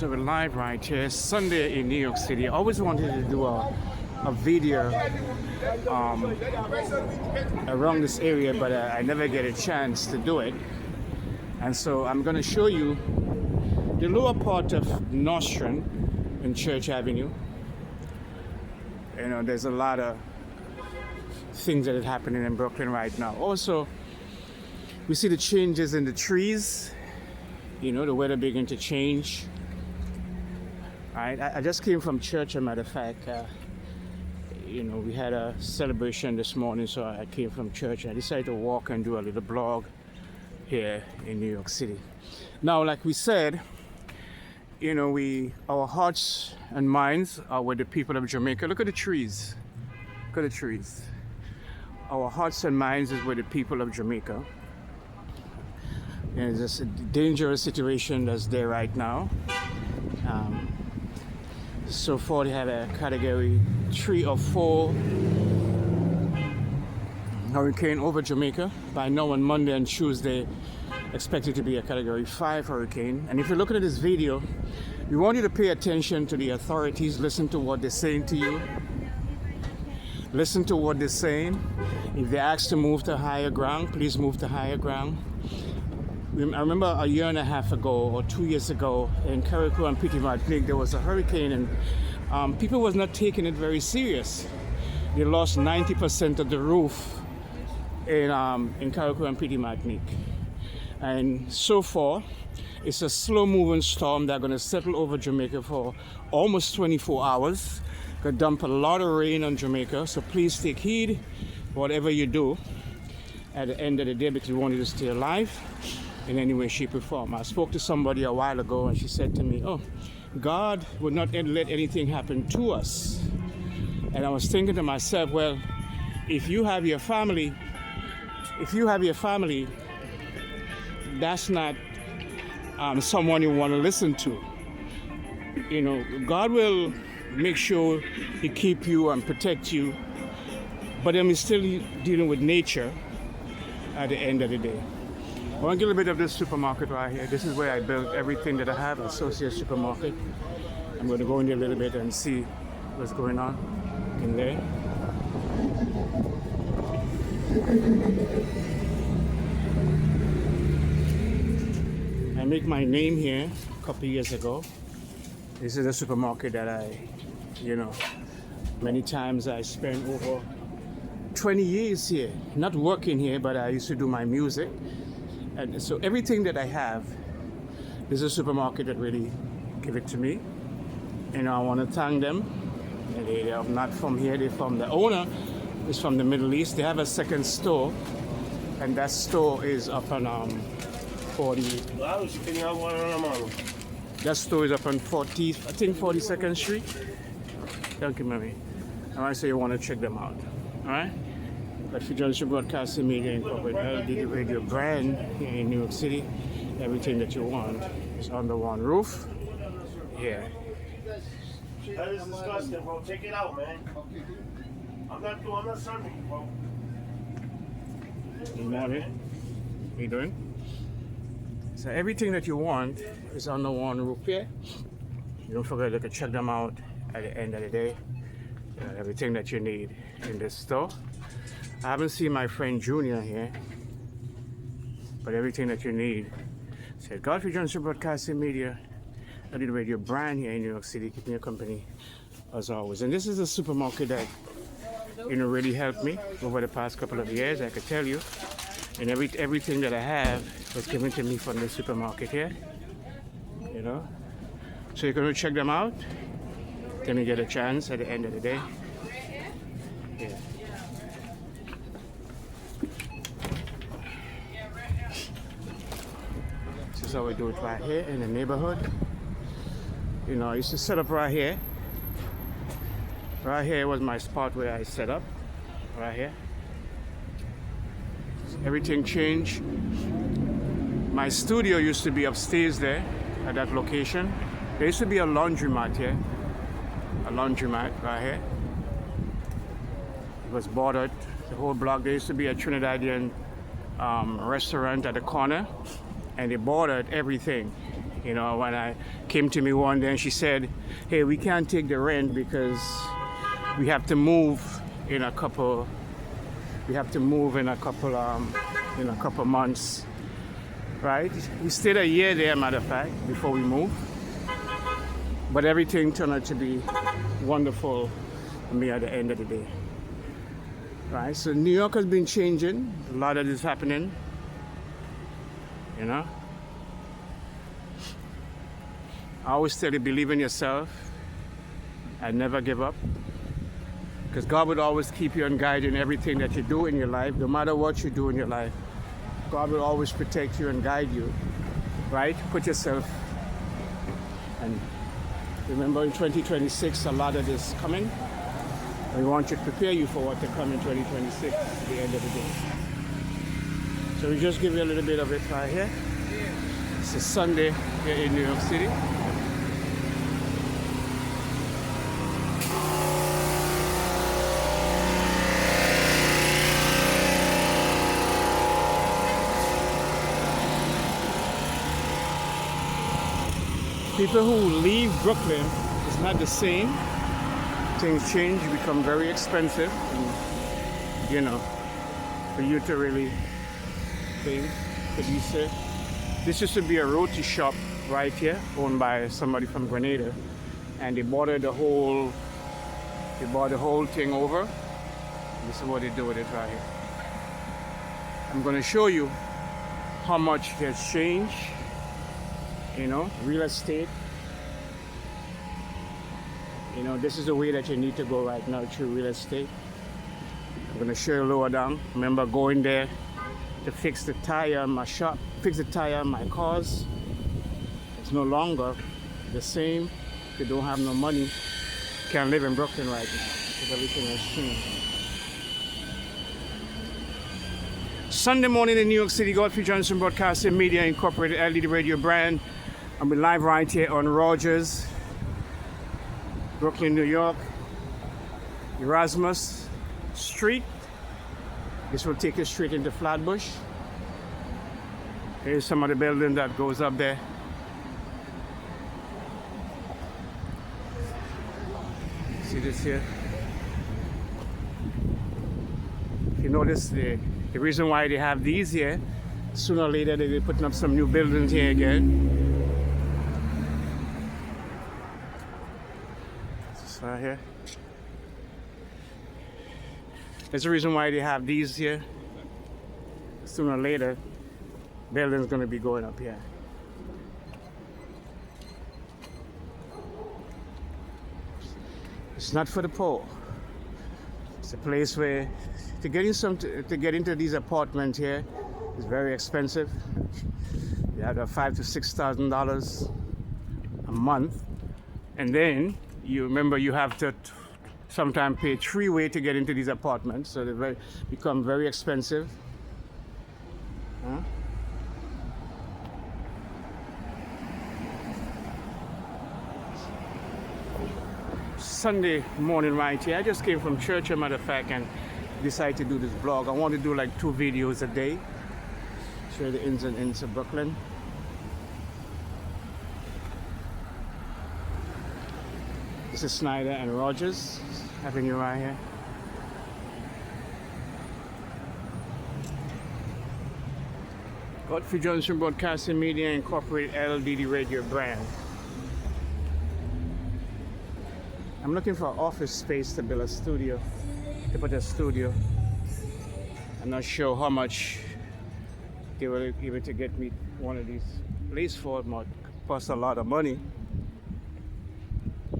So we're live right here, Sunday in New York City. I always wanted to do a video around this area, but I never get a chance to do it. And so I'm going to show you the lower part of Nostrand and Church Avenue. You know, there's a lot of things that are happening in Brooklyn right now. Also, we see the changes in the trees. You know, the weather beginning to change. Right, I just came from church, as a matter of fact. You know, we had a celebration this morning, so I came from church. I decided to walk and do a little blog here in New York City. Now, like we said, you know, our hearts and minds are with the people of Jamaica. Look at the trees. Look at the trees. Our hearts and minds is with the people of Jamaica. And it's a dangerous situation that's there right now. So far, they have a category 3 or 4 hurricane over Jamaica. By now, on Monday and Tuesday, expected to be a category 5 hurricane. And if you're looking at this video, we want you to pay attention to the authorities. Listen to what they're saying to you. Listen to what they're saying. If they ask to move to higher ground, please move to higher ground. I remember a year and a half ago or 2 years ago in Carriacou and Petit Martinique, there was a hurricane, and people was not taking it very serious. They lost 90% of the roof in Carriacou and Petit Martinique. And so far, it's a slow-moving storm that's going to settle over Jamaica for almost 24 hours. Going to dump a lot of rain on Jamaica, so please take heed whatever you do at the end of the day, because we want you to stay alive in any way, shape, or form. I spoke to somebody a while ago, and she said to me, "Oh, God would not let anything happen to us." And I was thinking to myself, well, if you have your family, that's not someone you want to listen to. You know, God will make sure He keep you and protect you, but then we're still dealing with nature at the end of the day. I want to get a bit of this supermarket right here. This is where I built everything that I have, Associate Supermarket. I'm going to go in there a little bit and see what's going on in there. I make my name here a couple years ago. This is a supermarket that many times I spent over 20 years here, not working here, but I used to do my music. And so everything that I have, there's a supermarket that really give it to me. And I want to thank them. And they are not from here, they're from the owner, is from the Middle East. They have a second store, and that store is up on 40. That store is up on 42nd Street. Thank you, Mary. I want to say you want to check them out. All right? Godfrey Johnson Broadcasting Media Incorporated, LD radio brand here in New York City. Everything that you want is under one roof. Yeah. That is disgusting, bro. Take it out, man. I'm not serving you, bro. Good morning. How you doing? So everything that you want is under one roof here. You don't forget to check them out at the end of the day. Everything that you need in this store. I haven't seen my friend Junior here, but everything that you need. Said Godfrey Johnson Broadcasting Media, I did radio brand here in New York City, keeping you company as always. And this is a supermarket that really helped me over the past couple of years, I could tell you. And everything that I have was given to me from the supermarket here. You know, so you're gonna check them out. Then you get a chance at the end of the day. Yeah. This is how we do it right here in the neighborhood. You know, I used to set up right here. Right here was my spot where I set up. Right here. Everything changed. My studio used to be upstairs there at that location. There used to be a laundromat here. A laundromat right here. It was bordered. The whole block. There used to be a Trinidadian restaurant at the corner, and they bordered everything. You know, when I came to me one day and she said, hey, we can't take the rent because we have to move in a couple months, right? We stayed a year there, matter of fact, before we moved. But everything turned out to be wonderful for me at the end of the day. Right? So New York has been changing. A lot of this is happening. You know? I always tell you, believe in yourself and never give up. Because God would always keep you and guide you in everything that you do in your life, no matter what you do in your life. God will always protect you and guide you. Right? Put yourself, and remember in 2026, a lot of this coming. We want to prepare you for what to come in 2026 at the end of the day. So we just give you a little bit of it right here. It's a Sunday here in New York City. People who leave Brooklyn, it's not the same. Things change, become very expensive, and, you know, for you to really pay for these. This used to be a roti shop right here, owned by somebody from Grenada, and they bought the whole thing over. This is what they do with it right here. I'm going to show you how much has changed. You know, real estate. You know, this is the way that you need to go right now through real estate. I'm gonna show you lower down. Remember going there to fix the tire on my shop, fix the tire on my cars. It's no longer the same. If you don't have no money, you can't live in Brooklyn right now because everything has changed. Sunday morning in New York City, Godfrey Johnson Broadcasting Media Incorporated, LDD radio brand. I'm live right here on Rogers, Brooklyn, New York, Erasmus Street. This will take us straight into Flatbush. Here's some of the building that goes up there. See this here? If you notice, the reason why they have these here, sooner or later they'll be putting up some new buildings here again. Right here. There's a reason why they have these here. Sooner or later, building's gonna be going up here. It's not for the poor. It's a place where to get into these apartments here is very expensive. You have $5,000 to $6,000 a month, and then you remember you have to sometimes pay three-way to get into these apartments, so they become very expensive. Huh? Sunday morning right here. I just came from church, as a matter of fact, and decided to do this vlog. I want to do like 2 videos a day, show the ins and outs of Brooklyn. This is Snyder and Rogers Avenue right here. Godfrey Johnson Broadcasting Media Incorporated, LDD radio brand. I'm looking for an office space to build a studio, to put a studio. I'm not sure how much they were able to get me one of these places for. It might cost a lot of money.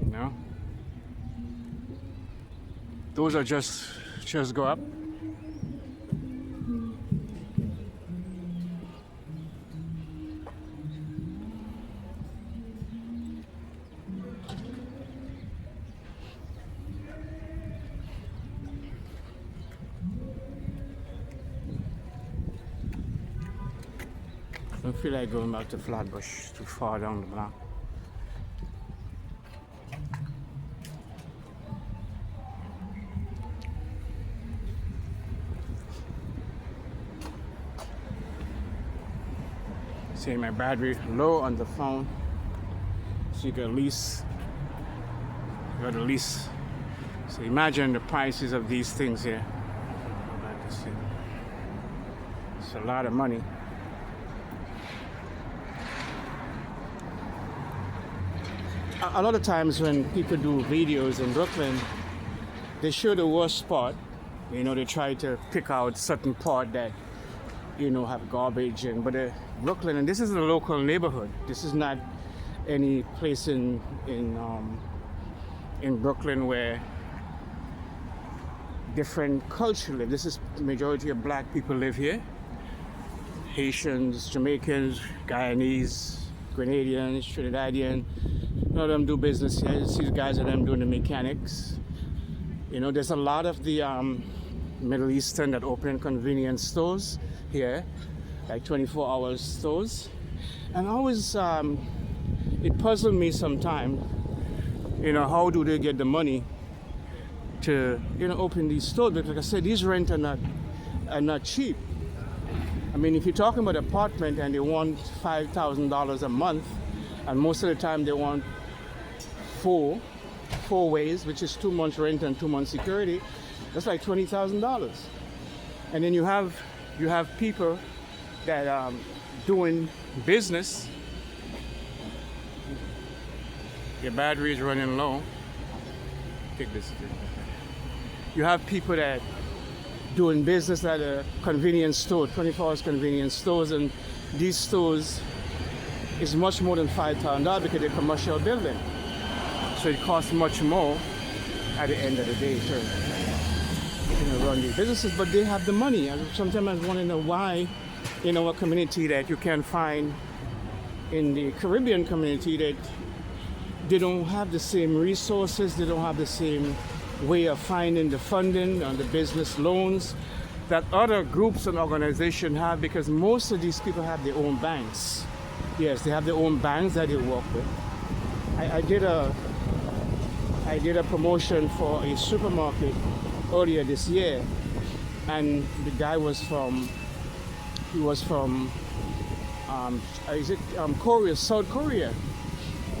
You know? Those are just go up. I don't feel like going back to Flatbush, too far down the block. See my battery low on the phone, so you can at least so imagine the prices of these things here. It's a lot of money. A lot of times when people do videos in Brooklyn, they show the worst part. You know, they try to pick out certain part that, you know, have garbage and but Brooklyn, and this is a local neighborhood. This is not any place in Brooklyn where different culture live. This is the majority of black people live here. Haitians, Jamaicans, Guyanese, Grenadians, Trinidadian. A lot of them do business here. You see the guys of them doing the mechanics. You know, there's a lot of the Middle Eastern that open convenience stores here, like 24-hour stores. And always, it puzzled me sometimes, you know, how do they get the money to, you know, open these stores? Because like I said, these rent are not cheap. I mean, if you're talking about an apartment and they want $5,000 a month, and most of the time they want four ways, which is 2 months rent and 2 months security, that's like $20,000. And then you have people that doing business. Your battery is running low. Take this. You have people that doing business at a convenience store, 24 hours convenience stores, and these stores is much more than $5,000 because they're commercial building. So it costs much more at the end of the day to, you know, run these businesses, but they have the money. And sometimes I want to know why in our community that you can find in the Caribbean community that they don't have the same resources, they don't have the same way of finding the funding and the business loans that other groups and organizations have, because most of these people have their own banks. Yes, they have their own banks that they work with. I did a promotion for a supermarket earlier this year, and the guy was from Korea, South Korea,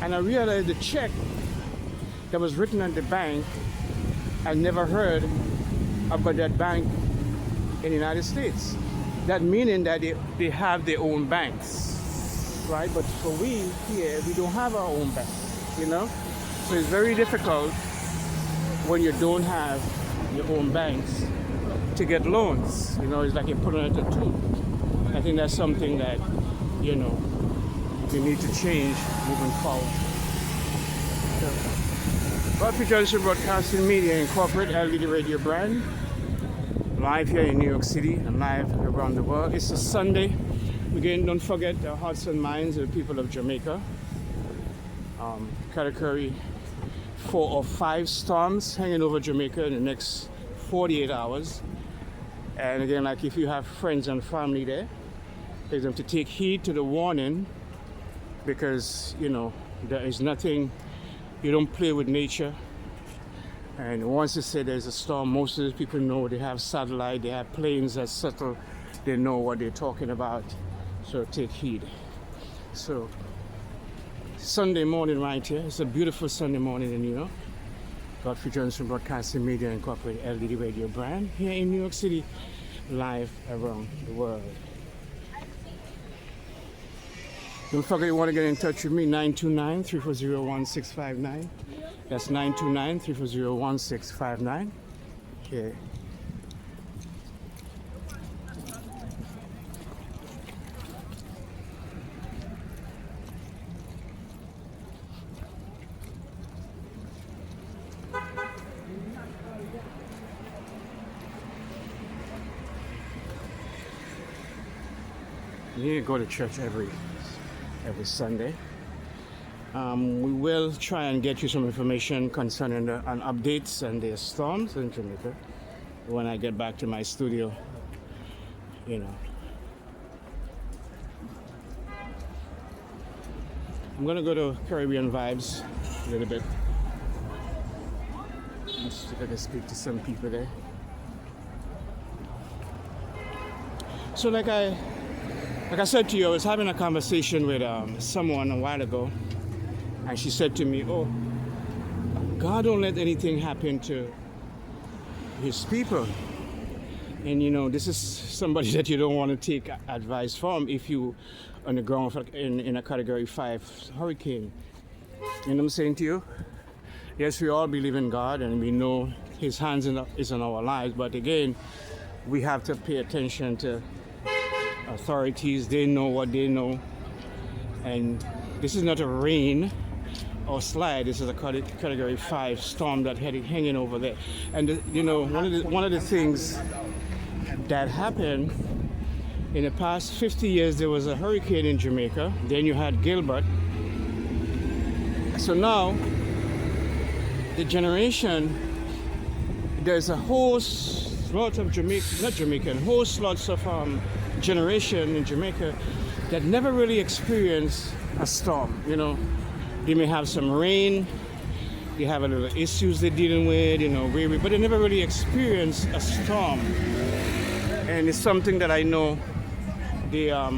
and I realized the check that was written on the bank, I never heard about that bank in the United States. That meaning that they have their own banks, right? But for we here, we don't have our own bank, you know? So it's very difficult when you don't have your own banks to get loans. You know, it's like you're putting it a tooth. I think that's something that, you know, we need to change moving forward. Godfrey Johnson Broadcasting Media Incorporated, LED radio brand, live here in New York City and live around the world. It's a Sunday. Again, don't forget the hearts and minds of the people of Jamaica. Category 4 or 5 storms hanging over Jamaica in the next 48 hours. And again, like if you have friends and family there, tell them to take heed to the warning, because, you know, there is nothing. You don't play with nature. And once they say there's a storm, most of the people know. They have satellite, they have planes that settle, they know what they're talking about. So take heed. So Sunday morning right here. It's a beautiful Sunday morning in New York. Godfrey Johnson Broadcasting Media Incorporated, LED radio brand, here in New York City, live around the world. Don't forget, you want to get in touch with me, 929-340-1659. That's 929-340-1659. Okay. You need to go to church every Sunday. We will try and get you some information concerning on updates and the storms in Jamaica when I get back to my studio, you know. I'm gonna go to Caribbean Vibes a little bit. Let's see if I can speak to some people there. So like I Like I said to you, I was having a conversation with someone a while ago, and she said to me, "Oh, God don't let anything happen to His people." And you know, this is somebody that you don't want to take advice from if you on the ground in a Category 5 hurricane. You know what I'm saying to you? Yes, we all believe in God and we know His hands is on our lives, but again, we have to pay attention to authorities. They know what they know, and this is not a rain or slide. This is a Category 5 storm that had it hanging over there. And you know, one of the things that happened in the past 50 years, there was a hurricane in Jamaica. Then you had Gilbert. So now the generation, there's a whole lot of generation in Jamaica that never really experienced a storm. You know, they may have some rain, they have a little issues they're dealing with, you know, but they never really experienced a storm. And it's something that I know they are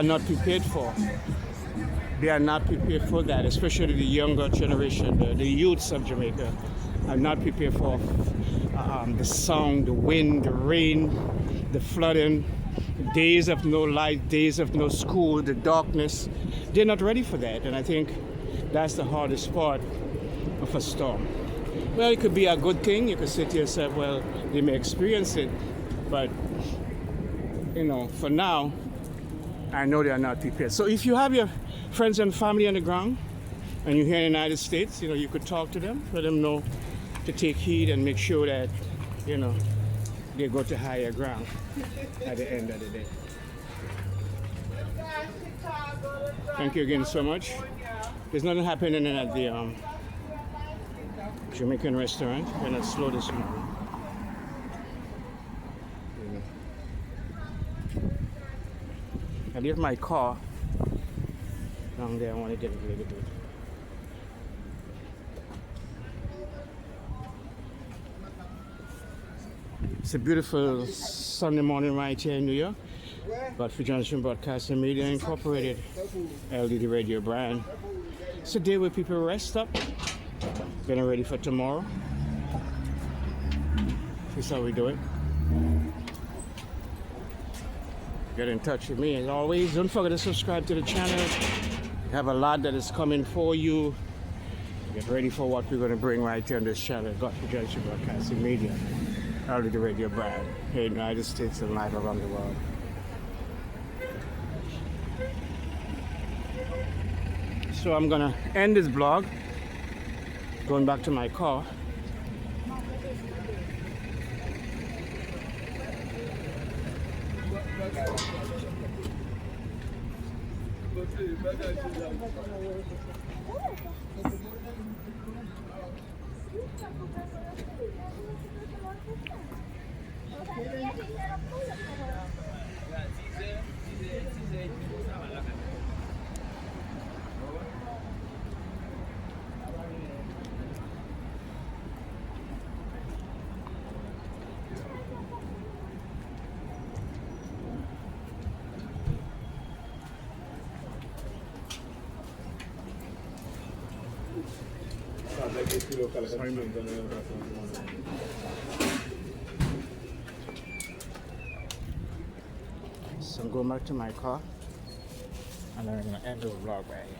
not prepared for. They are not prepared for that, especially the younger generation, the youths of Jamaica are not prepared for the sound, the wind, the rain, the flooding, days of no light, days of no school, the darkness. They're not ready for that, and I think that's the hardest part of a storm. Well, it could be a good thing. You could say to yourself, well, they may experience it, but you know, for now, I know they are not prepared. So if you have your friends and family on the ground and you're here in the United States, you know, you could talk to them, let them know to take heed and make sure that, you know, they go to higher ground at the end of the day. Thank you again so much. There's nothing happening at the Jamaican restaurant. We're not slow this morning. I leave my car down there. I want to get it a little bit. It's a beautiful Sunday morning right here in New York. Godfrey Johnson Broadcasting Media Incorporated, LDD Radio brand. It's a day where people rest up, getting ready for tomorrow. This is how we do it. Get in touch with me as always. Don't forget to subscribe to the channel. We have a lot that is coming for you. Get ready for what we're going to bring right here on this channel. Godfrey Johnson Broadcasting Media, LDD Radio brand, here in the United States and live around the world. So I'm gonna end this vlog, going back to my car. So I'm going back to my car and then I'm going to end the vlog right here.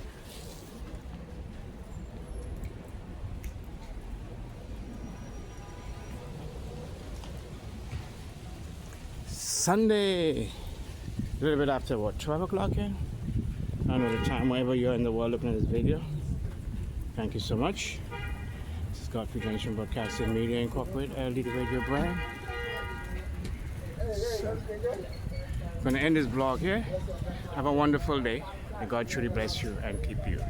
Sunday, a little bit after what, 12 o'clock here? I don't know the time, wherever you're in the world looking at this video. Thank you so much. This is Godfrey Johnson Broadcasting Media Incorporated, LDD Radio brand. So, I'm going to end this vlog here. Have a wonderful day. May God truly bless you and keep you.